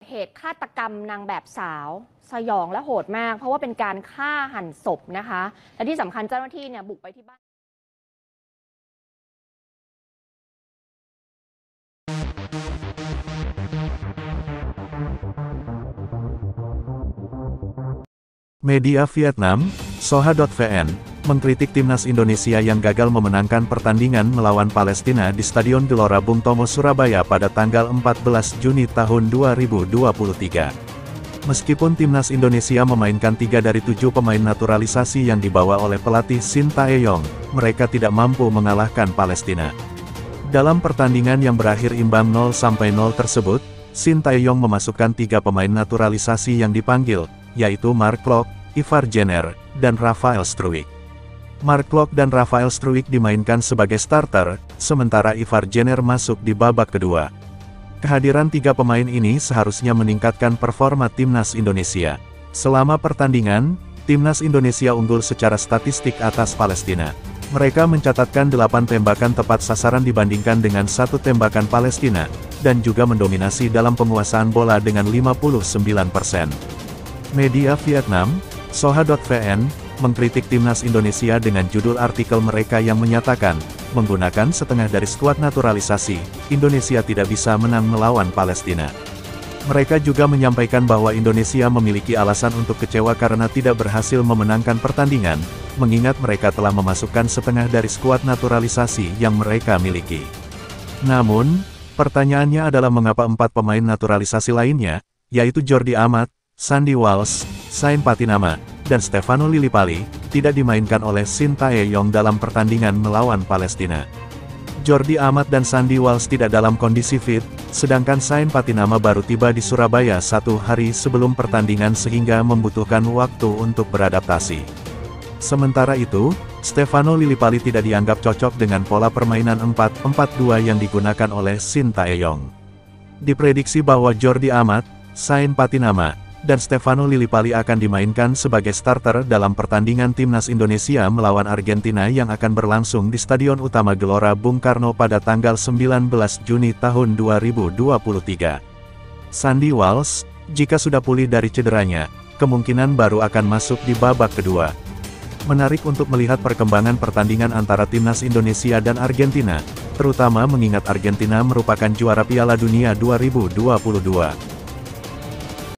เหตุฆาตกรรมนางแบบสาวสยองและโหดมากเพราะว่าเป็นการฆ่าหันศพนะคะและที่สำคัญเจ้าหน้าที่เนี่ยบุกไปที่บ้าน Media Vietnam, Soha.vn, mengkritik timnas Indonesia yang gagal memenangkan pertandingan melawan Palestina di Stadion Gelora Bung Tomo Surabaya pada tanggal 14 Juni tahun 2023. Meskipun timnas Indonesia memainkan 3 dari 7 pemain naturalisasi yang dibawa oleh pelatih Shin Tae-yong, mereka tidak mampu mengalahkan Palestina. Dalam pertandingan yang berakhir imbang 0-0 tersebut, Shin Tae-yong memasukkan 3 pemain naturalisasi yang dipanggil, yaitu Mark Klok, Ivar Jenner, dan Rafael Struijk. Mark Klok dan Rafael Struijk dimainkan sebagai starter, sementara Ivar Jenner masuk di babak kedua. Kehadiran 3 pemain ini seharusnya meningkatkan performa timnas Indonesia. Selama pertandingan, timnas Indonesia unggul secara statistik atas Palestina. Mereka mencatatkan 8 tembakan tepat sasaran dibandingkan dengan 1 tembakan Palestina, dan juga mendominasi dalam penguasaan bola dengan 59%. Media Vietnam, Soha.vn, mengkritik timnas Indonesia dengan judul artikel mereka yang menyatakan, menggunakan setengah dari skuad naturalisasi, Indonesia tidak bisa menang melawan Palestina. Mereka juga menyampaikan bahwa Indonesia memiliki alasan untuk kecewa karena tidak berhasil memenangkan pertandingan, mengingat mereka telah memasukkan setengah dari skuad naturalisasi yang mereka miliki. Namun, pertanyaannya adalah mengapa 4 pemain naturalisasi lainnya, yaitu Jordi Amat, Sandy Walsh, Sain Patinama, dan Stefano Lillipali, tidak dimainkan oleh Shin Tae-yong dalam pertandingan melawan Palestina. Jordi Amat dan Sandy Walsh tidak dalam kondisi fit, sedangkan Sain Patinama baru tiba di Surabaya 1 hari sebelum pertandingan sehingga membutuhkan waktu untuk beradaptasi. Sementara itu, Stefano Lillipali tidak dianggap cocok dengan pola permainan 4-4-2 yang digunakan oleh Shin Tae-yong. Diprediksi bahwa Jordi Amat, Sain Patinama, dan Stefano Lillipali akan dimainkan sebagai starter dalam pertandingan timnas Indonesia melawan Argentina yang akan berlangsung di Stadion Utama Gelora Bung Karno pada tanggal 19 Juni tahun 2023. Sandy Walsh, jika sudah pulih dari cederanya, kemungkinan baru akan masuk di babak kedua. Menarik untuk melihat perkembangan pertandingan antara timnas Indonesia dan Argentina, terutama mengingat Argentina merupakan juara Piala Dunia 2022.